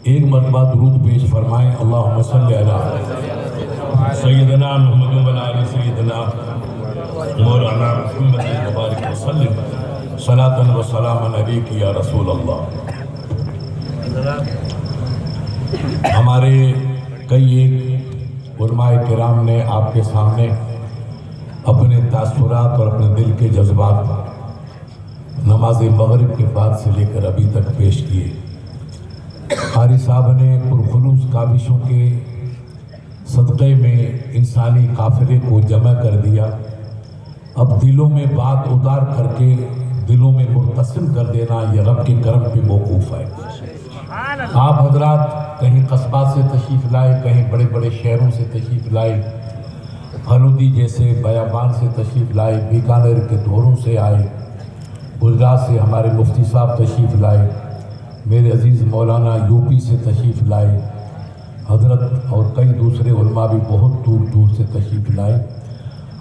ایک مرتبہ درود پیش فرمائیں. اللہم صلی علی سیدنا محمد و علی سیدنا مولانا محمد مبارک وسلم صلاۃ و سلام علیک یا رسول اللہ. ہمارے کئی ایک علماء کرام نے آپ کے سامنے اپنے تاثرات اور اپنے دل کے جذبات نماز مغرب کے بعد سے لے کر ابھی تک پیش کیے. قاری صاحب نے پرخلوص کاوشوں کے صدقے میں انسانی قافلے کو جمع کر دیا. اب دلوں میں بات اتار کر کے دلوں میں مرتسم کر دینا یہ رب کے کرم پہ موقوف ہے. آپ حضرات کہیں قصبات سے تشریف لائے, کہیں بڑے بڑے شہروں سے تشریف لائے, پھلودی جیسے بیابان سے تشریف لائے, بیکانیر کے دھوروں سے آئے, گجرات سے ہمارے مفتی صاحب تشریف لائے, میرے عزیز مولانا یو پی سے تشریف لائے, حضرت اور کئی دوسرے علماء بھی بہت دور دور سے تشریف لائے.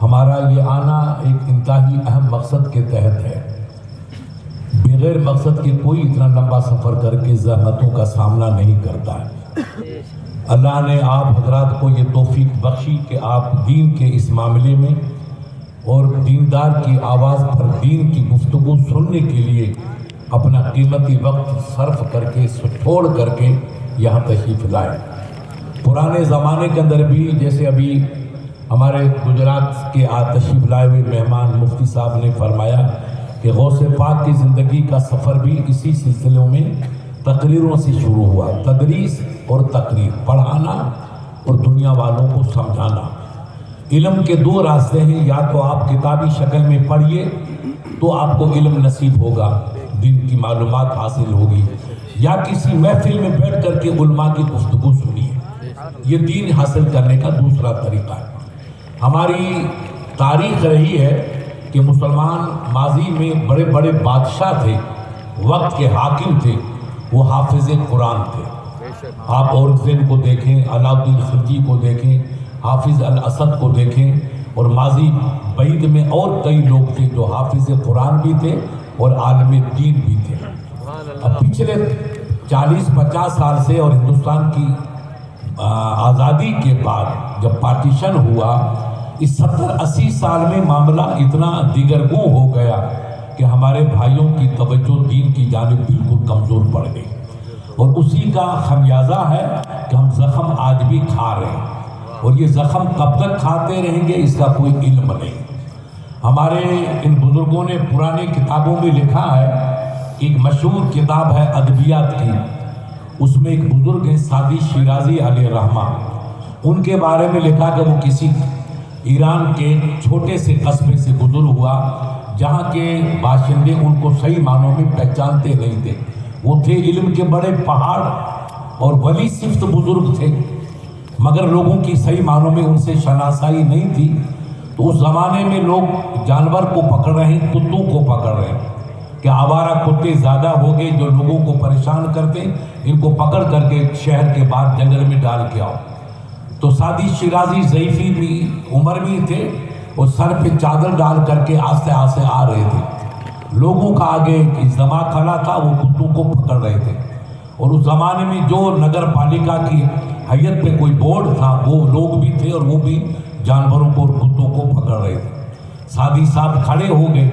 ہمارا یہ آنا ایک انتہائی اہم مقصد کے تحت ہے. بغیر مقصد کے کوئی اتنا لمبا سفر کر کے زحمتوں کا سامنا نہیں کرتا ہے. اللہ نے آپ حضرات کو یہ توفیق بخشی کہ آپ دین کے اس معاملے میں اور دیندار کی آواز پر دین کی گفتگو سننے کے لیے اپنا قیمتی وقت صرف کر کے چھوڑ کر کے یہاں تشریف لائے. پرانے زمانے کے اندر بھی جیسے ابھی ہمارے گجرات کے تشریف لائے ہوئے مہمان مفتی صاحب نے فرمایا کہ غوث پاک کی زندگی کا سفر بھی اسی سلسلوں میں تقریروں سے شروع ہوا. تدریس اور تقریر, پڑھانا اور دنیا والوں کو سمجھانا. علم کے دو راستے ہیں, یا تو آپ کتابی شکل میں پڑھیے تو آپ کو علم نصیب ہوگا, دین کی معلومات حاصل ہوگی, یا کسی محفل میں بیٹھ کر کے علماء کی گفتگو سنیے. یہ دین حاصل کرنے کا دوسرا طریقہ ہے. ہماری تاریخ رہی ہے کہ مسلمان ماضی میں بڑے بڑے بادشاہ تھے, وقت کے حاکم تھے, وہ حافظ قرآن تھے. آپ اورنگزیب کو دیکھیں, علاء الدین خلجی کو دیکھیں, حافظ الاسد کو دیکھیں, اور ماضی بعید میں اور کئی لوگ تھے جو حافظ قرآن بھی تھے اور عالم دین بھی تھے. اب پچھلے 40-50 سال سے اور ہندوستان کی آزادی کے بعد جب پارٹیشن ہوا, اس 70-80 سال میں معاملہ اتنا دیگرگوں ہو گیا کہ ہمارے بھائیوں کی توجہ دین کی جانب بالکل کمزور پڑ گئی, اور اسی کا خمیازہ ہے کہ ہم زخم آج بھی کھا رہے ہیں, اور یہ زخم کب تک کھاتے رہیں گے اس کا کوئی علم نہیں. ہمارے ان بزرگوں نے پرانی کتابوں میں لکھا ہے, ایک مشہور کتاب ہے ادبیات کی, اس میں ایک بزرگ ہیں سعدی شیرازی علیہ الرحمہ, ان کے بارے میں لکھا کہ وہ کسی ایران کے چھوٹے سے قصبے سے گزر ہوا جہاں کے باشندے ان کو صحیح معنوں میں پہچانتے نہیں تھے. وہ تھے علم کے بڑے پہاڑ اور ولی صفت بزرگ تھے, مگر لوگوں کی صحیح معنوں میں ان سے شناسائی نہیں تھی. تو اس زمانے میں لوگ جانور کو پکڑ رہے ہیں, کتوں کو پکڑ رہے ہیں کہ آوارہ کتے زیادہ ہو گئے جو لوگوں کو پریشان کرتے, ان کو پکڑ کر کے شہر کے باہر جنگل میں ڈال کے آؤ. تو سعدی شیرازی ضعیفی بھی عمر بھی تھے, اور سر پہ چادر ڈال کر کے آستے آستے آ رہے تھے. لوگوں کا آگے اجتماع کھڑا تھا, وہ کتوں کو پکڑ رہے تھے. اور اس زمانے میں جو نگر پالیکا کی حیت پہ کوئی بورڈ تھا وہ لوگ بھی تھے, اور وہ بھی جانوروں کو اور کتوں کو پکڑ رہے تھے. سعدی صاحب کھڑے ہو گئے,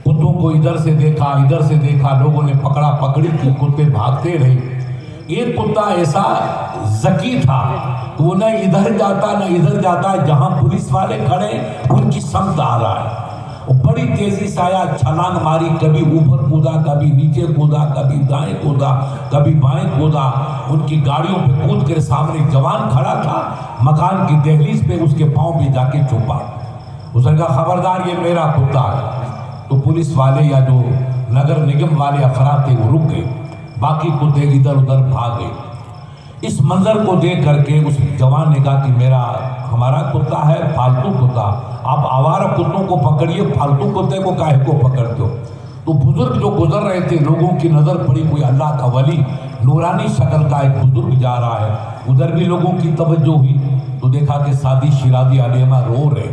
کتوں کو ادھر سے دیکھا ادھر سے دیکھا, لوگوں نے پکڑا پکڑی کی, کتے بھاگتے رہے. ایک کتا ایسا ذکی تھا کہ وہ نہ ادھر جاتا نہ ادھر جاتا, جہاں پولیس والے کھڑے ان کی سمت آ رہا ہے. وہ بڑی تیزی سے آیا, چھلانگ ماری, کبھی اوپر کودا کبھی نیچے کودا, کبھی دائیں کودا کبھی بائیں کودا. ان کی گاڑیوں پہ کود کر سامنے جوان کھڑا تھا, مکان کی دہلیز پہ اس کے پاؤں پہ جا کے چھپا. اس نے کہا خبردار یہ میرا کتا ہے. تو پولیس والے یا جو نگر نگم والے افراد تھے وہ رک گئے, باقی کتے ادھر ادھر بھاگ گئے. اس منظر کو دیکھ کر کے اس جوان نے کہا کہ ہمارا کتا ہے فالتو کتا, آپ آوارہ کتوں کو پکڑیے, فالتو کتے کو کاہے کو پکڑتے ہو. تو بزرگ جو گزر رہے تھے, لوگوں کی نظر پڑی کوئی اللہ کا ولی نورانی شکل کا ایک بزرگ جا رہا ہے, ادھر بھی لوگوں کی توجہ ہوئی. تو دیکھا کہ سعدی شیرازی علیہ رو رہے.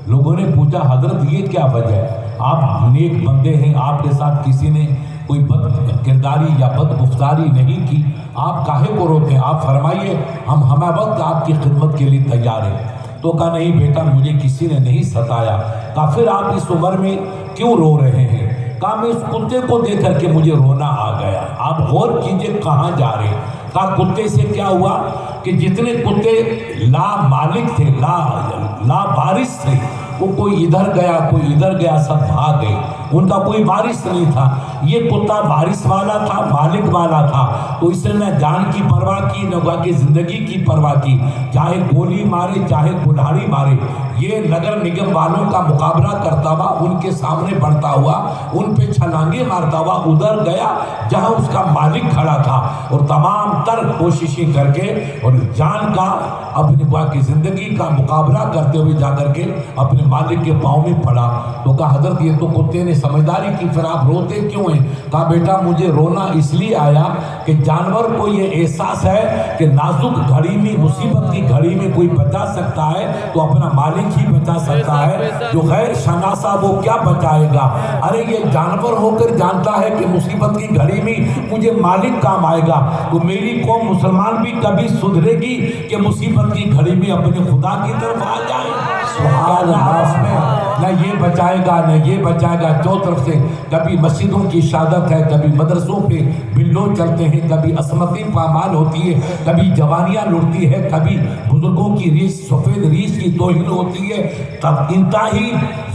لوگوں نے پوچھا حضرت یہ کیا وجہ ہے, آپ نیک بندے ہیں, آپ کے ساتھ کسی نے کوئی بد کرداری یا بد گفتاری نہیں کی, آپ کاہے کو روتے ہیں؟ آپ فرمائیے ہم ہمہ وقت آپ کی خدمت کے لیے تیار ہیں۔ تو کہا نہیں بیٹا مجھے کسی نے نہیں ستایا۔ کہا پھر آپ اس عمر میں کیوں رو رہے ہیں؟ کہا میں اس کتے کو دیکھ کر کے مجھے رونا آ گیا۔ آپ غور کیجئے کہاں جا رہے ہیں۔ کہا کتے سے کیا ہوا کہ جتنے کتے لا مالک تھے، لا وارث تھے، وہ کوئی ادھر گیا کوئی ادھر گیا، سب بھاگ گئے، ان کا کوئی وارث نہیں تھا۔ یہ کتا وارث والا تھا، مالک والا تھا، تو اس نے نہ جان کی پرواہ کی نہ کہ زندگی کی پرواہ کی، چاہے گولی مارے چاہے کلہاڑی مارے۔ یہ نگر نگم والوں کا مقابلہ کرتا ہوا، ان کے سامنے بڑھتا ہوا، ان پہ چھلانگے مارتا ہوا ادھر گیا جہاں اس کا مالک کھڑا تھا، اور تمام تر کوششیں کر کے اور جان کا اپنی باقی زندگی کا مقابلہ کرتے ہوئے جا کر کے اپنے مالک کے پاؤں میں پڑا۔ تو کہا حضرت یہ تو کتے نے سمجھداری کی، پھر آپ روتے کیوں ہیں؟ کہا بیٹا مجھے رونا اس لیے آیا کہ جانور کو یہ احساس ہے کہ نازک گھڑی میں، مصیبت کی گھڑی میں کوئی بچا سکتا ہے تو اپنا مالک ہی بچا سکتا ہے، جو غیر شناسا وہ کیا بچائے گا؟ ارے یہ جانور ہو کر جانتا ہے کہ مصیبت کی گھڑی میں مجھے مالک کام آئے گا، تو میری قوم مسلمان بھی کبھی سدھرے گی کہ مصیبت کی گھڑی میں اپنے خدا کی طرف آ جائے۔ سبحان اللہ، میں نہ یہ بچائے گا نہ یہ بچائے گا، چو طرف سے کبھی مسجدوں کی شہادت ہے، کبھی مدرسوں پہ بلوں چلتے ہیں، کبھی عصمتیں پامال ہوتی ہے، کبھی جوانیاں لڑتی ہے، کبھی بزرگوں کی ریس، سفید ریس کی توہین ہوتی ہے، تب انتہائی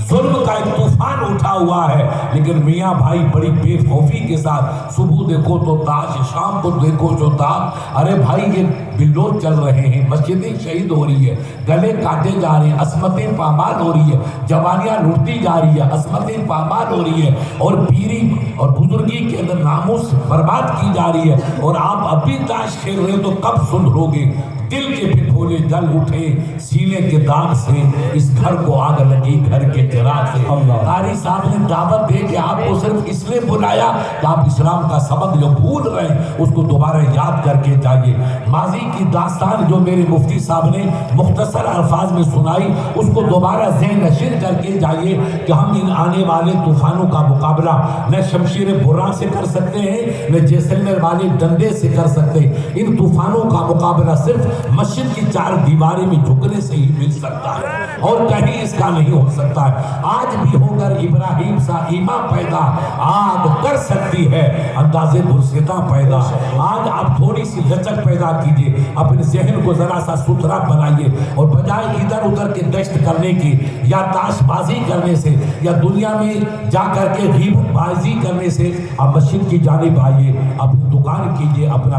ظلم کا ایک طوفان اٹھا ہوا ہے، لیکن میاں بھائی بڑی بے خوفی کے ساتھ صبح دیکھو تو تاش، شام کو دیکھو تو تاش۔ ارے بھائی یہ بلوں چل رہے ہیں، مسجدیں شہید ہو رہی ہے، گلے کاٹے جا رہے ہیں، عصمتیں پامال ہو رہی ہے، جوانیاں لوٹتی جا رہی ہے، عصمتیں پامال ہو رہی ہے، اور پیری اور بزرگی کے اندر ناموس برباد کی جا رہی ہے، اور آپ اب بھی تاش کھیل رہے ہو تو کب سدھرو گے؟ دل کے پھپھولے جل اٹھے سینے کے داغ سے، اس گھر کو آگ لگی گھر کے چراغ سے۔ قاری صاحب نے دعوت دے کہ آپ کو صرف اس لیے بلایا کہ آپ اسلام کا سبق جو بھول رہے ہیں اس کو دوبارہ یاد کر کے جائیے۔ ماضی کی داستان جو میرے مفتی صاحب نے مختصر الفاظ میں سنائی اس کو دوبارہ ذہن نشین کر کے جائیے کہ ہم ان آنے والے طوفانوں کا مقابلہ نہ شمشیر برہ سے کر سکتے ہیں نہ جیسلمیر والے ڈنڈے سے کر سکتے ہیں۔ ان طوفانوں کا مقابلہ صرف مسجد کی چار دیواریں میں جھکنے سے ہی مل سکتا ہے، اور کہیں اس کا نہیں ہو سکتا ہے۔ آج بھی ہو کر ابراہیم سا ایمان پیدا آگ کر سکتی ہے انداز برسیتا پیدا۔ آج آپ تھوڑی سی لچک پیدا کیجئے، اپنے ذہن کو ذرا سا ستھرا بنائیے، اور بجائے ادھر ادھر کے گشت کرنے کی یا تاش بازی کرنے سے یا دنیا میں جا کر کے غیبت بازی کرنے سے آپ مسجد کی جانب آئیے، اپنی دکان کیجئے، اپنا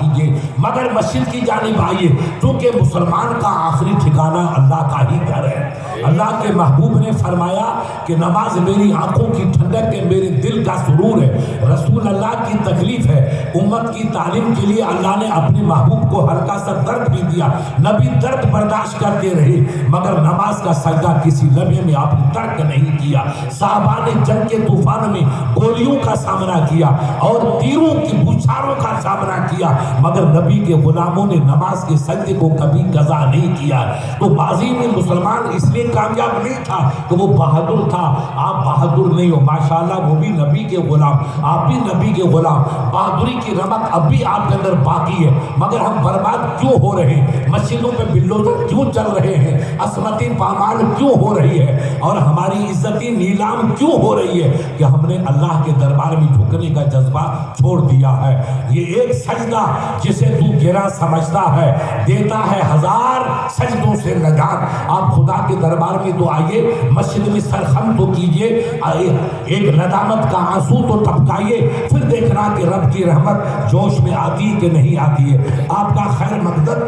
کیجئے، مگر مسجد کی جانب آئیے، کیونکہ مسلمان کا آخری ٹھکانہ اللہ کا ہی گھر ہے۔ اللہ کے محبوب نے فرمایا کہ نماز میری آنکھوں کی ٹھنڈک ہے، میرے دل کا سرور ہے۔ رسول اللہ کی تکلیف ہے، امت کی تعلیم کے لیے اللہ نے اپنے محبوب کو ہلکا سا درد بھی دیا، نبی درد برداشت کرتے رہے، مگر نماز کا سجدہ کسی لمحے میں آپ نے ترک نہیں کیا۔ صحابہ نے جنگ کے طوفان میں گولیوں کا سامنا کیا اور تیروں کی بوچھاروں کا سامنا کیا، مگر نبی کے غلاموں نے نماز کے سجدے کو کبھی قضا نہیں کیا۔ تو ماضی میں مسلمان اس لیے کامیاب نہیں تھا کہ وہ بہادر تھا، آپ بہادر نہیں ہو، ماشاءاللہ وہ بھی نبی کے غلام، آپ بھی نبی کے غلام، بہادری کی رمق اب بھی آپ کے اندر باقی ہے، مگر ہم برباد کیوں ہو رہے ہیں؟ مسجدوں پہ بلڈوزر کیوں چل رہے ہیں؟ عصمتیں پامال کیوں ہو رہی ہے؟ اور ہماری عزتیں نیلام کیوں ہو رہی ہے؟ کہ ہم نے اللہ کے دربار میں جھکنے کا جذبہ چھوڑ دیا ہے۔ یہ ایک سجدہ جسے تو گرا سمجھتا ہے دیتا ہے ہزار سجدوں سے نجات۔ آپ خدا کے دربار میں تو آئیے، مسجد میں سرخم تو کیجئے، ایک ندامت کا آنسو تو ٹپکائیے، پھر دیکھنا کہ رب کی رحمت جوش میں آتی کہ نہیں آتی ہے۔ آپ کا خیر مقدم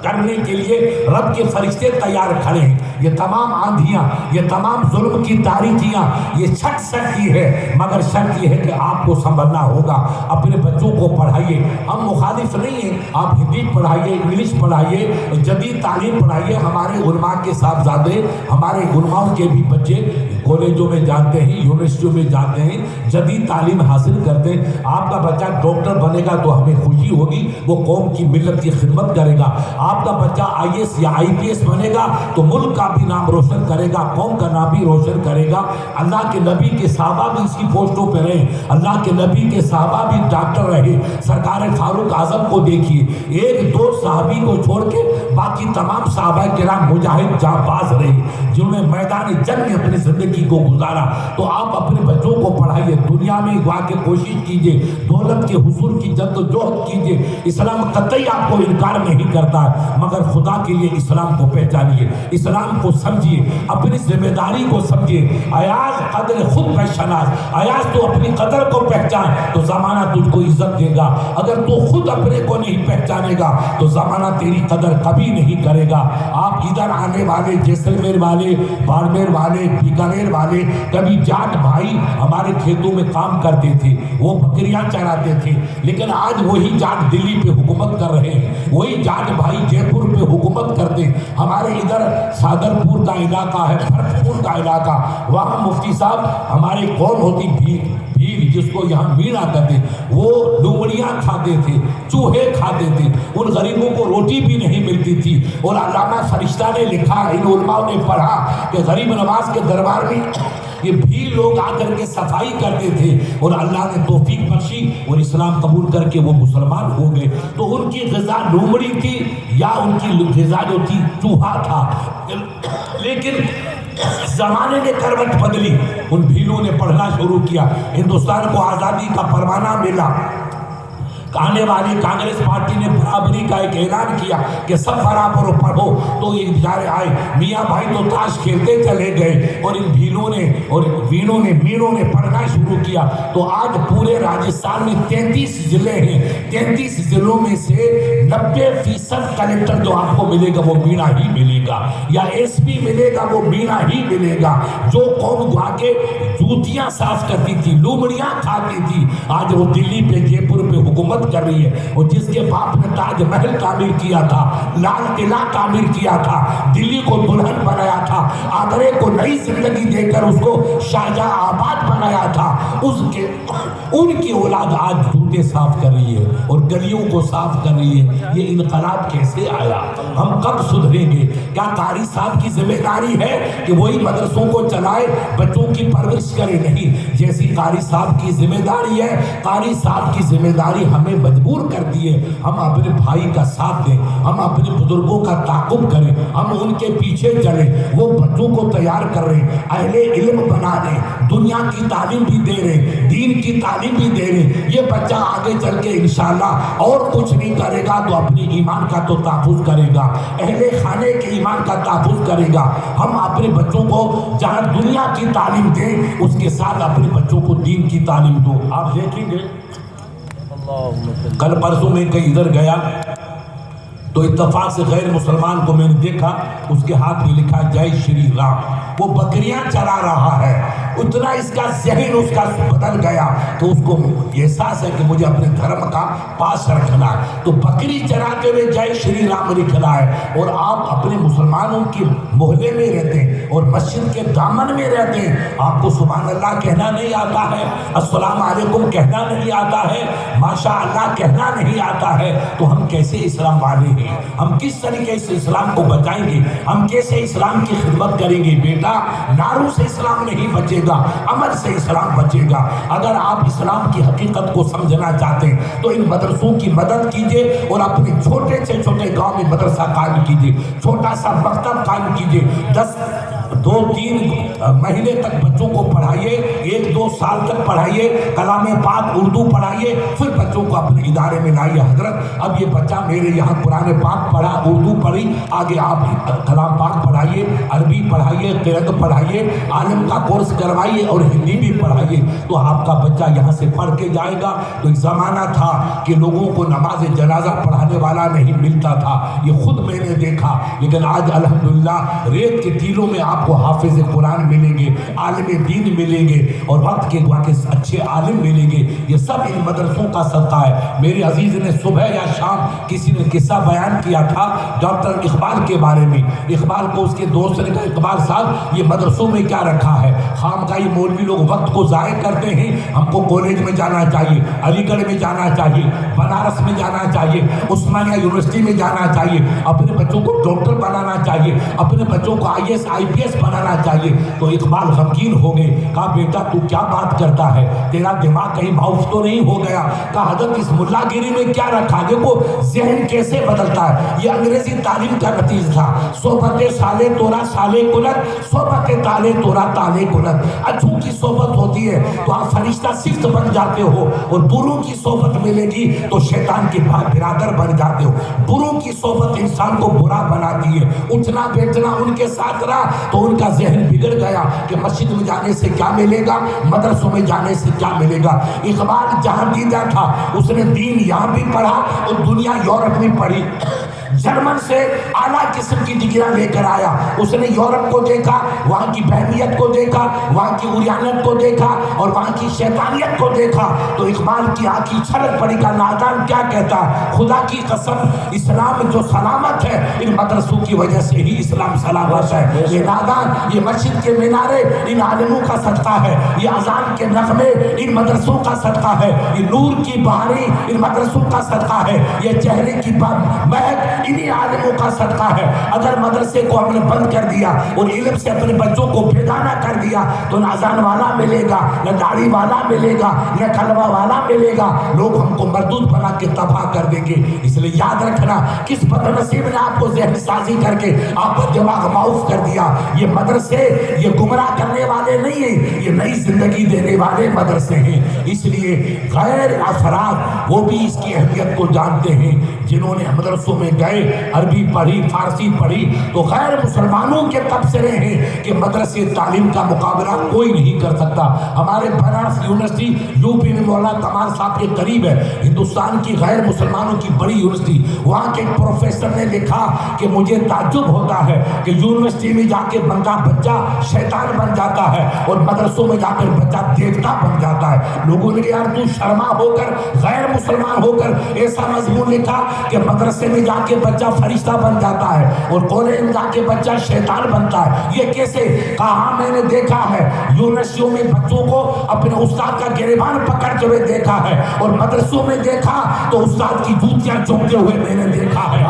کرنے کے لیے رب کے فرشتے تیار کھڑے ہیں۔ یہ تمام آندھیاں، یہ تمام ظلم کی تاریکیاں یہ چھٹ سکتی ہے، مگر شرط یہ ہے کہ آپ کو سنبھلنا ہوگا۔ اپنے بچوں کو پڑھائیے، ہم مخالف نہیں ہیں، آپ ہندی پڑھائیے، انگلش پڑھائیے، جدید تعلیم پڑھائیے۔ ہمارے علماء کے صاحبزادے، ہمارے علماء کے بھی بچے کالجوں میں جاتے ہیں، یونیورسٹیوں میں جاتے ہیں، جدید تعلیم حاصل کرتے ہیں. آپ کا بچہ ڈاکٹر بنے گا تو ہمیں خوشی ہوگی، وہ قوم کی ملت کی خدمت کرے گا. آپ کا بچہ IAS یا IPS بنے گا تو ملک کا بھی نام روشن کرے گا، قوم کا نام بھی روشن کرے گا. اللہ کے نبی کے صحابہ بھی اس کی پوسٹوں پہ رہے، اللہ کے نبی کے صحابہ بھی ڈاکٹر رہے. سرکار فاروق اعظم کو دیکھیے، ایک دو صحابی کو چھوڑ کے باقی تمام صحابہ کرام مجاہد جانباز رہے جنہوں نے میدان جنگ میں اپنی زندگی کو گزارا. تو آپ اپنے بچوں کو پڑھائیے، دنیا میں گوا کے کوشش کیجئے، دولت کے حصول کی جد و جہد کیجئے. اسلام قطعی آپ کو انکار نہیں کرتا ہے، مگر خدا کے لیے اسلام کو پہچانیے، اسلام کو سمجھیے، اپنی ذمہ داری کو سمجھیے. ایاز قدر خود پہچاناس، ایاز تو اپنی قدر کو پہچان تو زمانہ تجھ کو عزت دے گا. اگر تو خود اپنے کو نہیں پہچانے گا تو زمانہ تیری قدر کبھی نہیں کرے گا. آپ ادھر آنے والے، جیسلمیر والے، بارمیر والے، بیکانیر والے، کبھی جاٹ بھائی ہمارے کھیتوں میں کام کرتے تھے، وہ بکریاں چراتے تھے. لیکن آج وہی جاٹ دلی پہ حکومت کر رہے ہیں، وہی جاٹ بھائی جے پور پہ حکومت کرتے ہیں. ہمارے ادھر صادرپور کا علاقہ ہے، بھرتپور کا علاقہ، وہاں مفتی صاحب ہمارے کون ہوتی بھیل جس کو یہاں مینا کہتے، وہ لومڑیاں کھاتے تھے، چوہے کھاتے تھے، ان غریبوں کو روٹی بھی نہیں ملتی تھی. اور علامہ فرشتہ نے لکھا، ان علماء نے پڑھا کہ غریب نواز کے دربار میں یہ بھی لوگ آ کر کے صفائی کرتے تھے اور اللہ نے توفیق بخشی اور اسلام قبول کر کے وہ مسلمان ہو گئے. تو ان کی غذا لومڑی تھی یا ان کی غذا جو تھی چوہا تھا. لیکن زمانے نے کروٹ بدلی، ان بھیلوں نے پڑھنا شروع کیا، ہندوستان کو آزادی کا پروانہ ملا. آنے والی کانگریس پارٹی نے برابری کا ایک اعلان کیا کہ سب برابر پڑھو. تو یہ بیچارے آئے، میاں بھائی تو تاش کھیلتے چلے گئے اور ان بھیلوں نے اور وینوں نے مینوں نے پڑھنا شروع کیا. تو آج پورے راجستھان میں 33 ضلع ہیں، 33 ضلعوں میں سے 90% کلیکٹر جو آپ کو ملے گا وہ مینا ہی ملے گا، یا SP ملے گا وہ مینا ہی ملے گا. جو قوم گوا کے جوتیاں صاف کرتی تھی، لومڑیاں کھاتی تھی، آج وہ دلی پہ جے پور پہ حکومت کر رہی ہے. اور جس کے باپ نے تاج محل تعمیر کیا تھا، لال قلعہ تعمیر کیا تھا، دلی کو دلہن بنایا تھا، آگرے کو نئی زندگی دے کر اس کو شاہجہاں آباد بنایا تھا، ان کی اولاد آج جوتے صاف کر رہی ہے اور گلیوں کو صاف کر رہی ہے. یہ انقلاب کیسے آیا؟ ہم کب سدھریں گے؟ کیا قاری صاحب کی ذمہ داری ہے کہ وہی مدرسوں کو چلائے، بچوں کی پرورش کرے؟ نہیں. جیسی قاری صاحب کی ذمہ داری ہے، قاری صاحب کی ذمہ داری ہمیں مجبور کرتی ہے ہم اپنے بھائی کا ساتھ دیں، ہم اپنے بزرگوں کا تعاقب کریں، ہم ان کے پیچھے چلیں. وہ بچوں کو تیار کر رہے ہیں، اہل علم بنا رہے ہیں، دنیا کی تعلیم بھی دے رہے ہیں، دین کی تعلیم بھی دے رہے ہیں. یہ بچہ آگے چل کے انشاءاللہ اور کچھ نہیں کرے گا تو اپنے ایمان کا تو تحفظ کرے گا، اہل خانے کے ایمان کا تحفظ کرے گا. ہم اپنے بچوں کو جہاں دنیا کی تعلیم دیں، اس کے ساتھ اپنے بچوں کو دین کی تعلیم دو. آپ دیکھیں گے کل پرسوں میں کہیں ادھر گیا تو اتفاق سے غیر مسلمان کو میں نے دیکھا، اس کے ہاتھ میں لکھا جے شری رام. وہ بکریاں چلا رہا ہے. اتنا اس کا ذہن اس کا بدل گیا تو اس کو احساس ہے کہ مجھے اپنے دھرم کا پاس رکھنا ہے. تو بکری چراتے ہوئے جے شری رام لکھنا ہے. اور آپ اپنے مسلمانوں کی محلے میں رہتے ہیں اور مسجد کے دامن میں رہتے ہیں، آپ کو سبحان اللہ کہنا نہیں آتا ہے، السلام علیکم کہنا نہیں آتا ہے، ماشاء اللہ کہنا نہیں آتا ہے، تو ہم کیسے اسلام والے ہیں؟ ہم کس طریقے سے اسلام کو بچائیں گے؟ ہم کیسے اسلام کی خدمت کریں گے؟ بیٹا، نعروں سے اسلام نہیں بچے گا، عمل سے اسلام بچے گا. اگر آپ اسلام کی حقیقت کو سمجھنا چاہتے ہیں تو ان مدرسوں کی مدد کیجئے اور اپنے چھوٹے سے چھوٹے گاؤں میں مدرسہ قائم کیجئے، چھوٹا سا مکتب قائم کیجئے. 2-3 مہینے تک بچوں کو پڑھائیے، 1-2 سال تک پڑھائیے، کلام پاک اردو پڑھائیے، پھر بچوں کو اپنے ادارے میں لائیے. حضرت اب یہ بچہ میرے یہاں قرآن پاک پڑھا، اردو پڑھی، آگے آپ کلام پاک پڑھائیے، عربی پڑھائیے، قرآن پڑھائیے، عالم کا کورس کروائیے اور ہندی بھی پڑھائیے. تو آپ کا بچہ یہاں سے پڑھ کے جائے گا. تو ایک زمانہ تھا کہ لوگوں کو نماز جنازہ پڑھانے والا نہیں ملتا تھا، یہ خود میں نے دیکھا. لیکن آج الحمدللہ ریت کے ٹیلوں میں آپ آپ کو حافظ قرآن ملیں گے, عالم دین ملیں گے, اور وقت کے اچھے عالم ملیں گے. یہ سب ان مدرسوں کا صدقہ ہے. میرے عزیز نے صبح یا شام کسی نے قصہ بیان کیا تھا ڈاکٹر اقبال کے بارے میں. اقبال کو اس کے دوست نے کہا, اقبال صاحب یہ مدرسوں میں کیا رکھا ہے؟ خامخواہ مولوی لوگ وقت کو ضائع کرتے ہیں. ہم کو کالج میں جانا چاہیے, علی گڑھ میں جانا چاہیے, بنارس میں جانا چاہیے, عثمانیہ یونیورسٹی میں جانا چاہیے, اپنے بچوں کو ڈاکٹر بنانا چاہیے, اپنے بچوں کو IAS IPS بنانا چاہیے. تو اقبال غمگین ہو گئے. کہا بیٹا تو کیا بات کرتا ہے, تیرا دماغ کہیں باؤس تو نہیں ہو گیا؟ کہا حضرت اس ملا گیری میں کیا رکھا؟ دیکھو ذہن کیسے بدلتا ہے. یہ انگریزی تعلیم کا نتیجہ تھا. صحبت سالے تورا سالے کلت, صحبت تالے تورا تالے کلت. اچھوں کی صحبت ہوتی ہے تو آپ فرشتہ صفت بن جاتے ہو, اور بروں کی صحبت ملے گی تو شیطان کے برادر بن جاتے ہو. بروں کی صحبت انسان کو برا بناتی ہے. اٹھنا بیٹھنا ان کے ساتھ رہا تو ان کا ذہن بگڑ گیا کہ مسجد میں جانے سے کیا ملے گا, مدرسوں میں جانے سے کیا ملے گا. اقبال جہاں دیدہ تھا اس نے دین یہاں بھی پڑھا اور دنیا یورپ میں پڑھی. جرمن سے اعلیٰ قسم کی ڈگریاں لے کر آیا. اس نے یورپ کو دیکھا, وہاں کی بہمیت کو دیکھا, وہاں کی عریانت کو دیکھا, اور وہاں کی شیطانیت کو دیکھا. تو اقبال کی آنکھی چھلک پڑی. کا نادان کیا کہتا ہے, خدا کی قسم اسلام جو سلامت ہے ان مدرسوں کی وجہ سے ہی اسلام سلامت ہے. یہ نادان, یہ مسجد کے مینارے ان عالموں کا صدقہ ہے, یہ اذان کے نغمے ان مدرسوں کا صدقہ ہے, یہ نور کی بہاری ان مدرسوں کا صدقہ ہے, یہ چہرے کی مہک انہی عالموں کا صدقہ ہے. اگر مدرسے کو ہم نے بند کر دیا اور علم سے اپنے بچوں کو بیگانہ کر دیا تو نہ اذان والا ملے گا, نہ داڑھی والا ملے گا, نہ کلمہ والا ملے گا. لوگ ہم کو مردود بنا کے تباہ کر دیں گے. اس لیے یاد رکھنا, کس بد نصیب نے آپ کو ذہن سازی کر کے آپ کا دماغ معاف کر دیا. یہ مدرسے یہ گمراہ کرنے والے نہیں ہیں, یہ نئی زندگی دینے والے مدرسے ہیں. اس لیے غیر افراد وہ بھی اس کی اہمیت کو جانتے ہیں. جنہوں نے مدرسوں میں گئے, عربی پڑھی, فارسی پڑھی, تو غیر مسلمانوں کے تبصرے ہیں کہ مدرسے تعلیم کا مقابلہ کوئی نہیں کر سکتا. ہمارے بنارس یونیورسٹی یوپی میں مولانا کمال صاحب کے قریب ہے, ہندوستان کی غیر مسلمانوں کی بڑی یونیورسٹی. وہاں کے پروفیسر نے لکھا کہ مجھے تعجب ہوتا ہے کہ یونیورسٹی میں جا کے بچہ شیطان بن جاتا ہے اور مدرسوں میں جا کر بچہ دیوتا بن جاتا ہے. لوگوں نے کہا یار تو شرما ہو کر, غیر مسلمان ہو کر ایسا مضمون لکھا کہ مدرسے میں جا کے بچہ فرشتہ بن جاتا ہے اور کالج میں جا کے بچہ شیطان بنتا ہے. یہ کیسے؟ کہا میں نے دیکھا ہے یونیورسٹیوں میں بچوں کو اپنے استاد کا گریبان پکڑ کے ہوئے دیکھا ہے, اور مدرسوں میں دیکھا تو استاد کی جوتیاں چومتے ہوئے میں نے دیکھا ہے.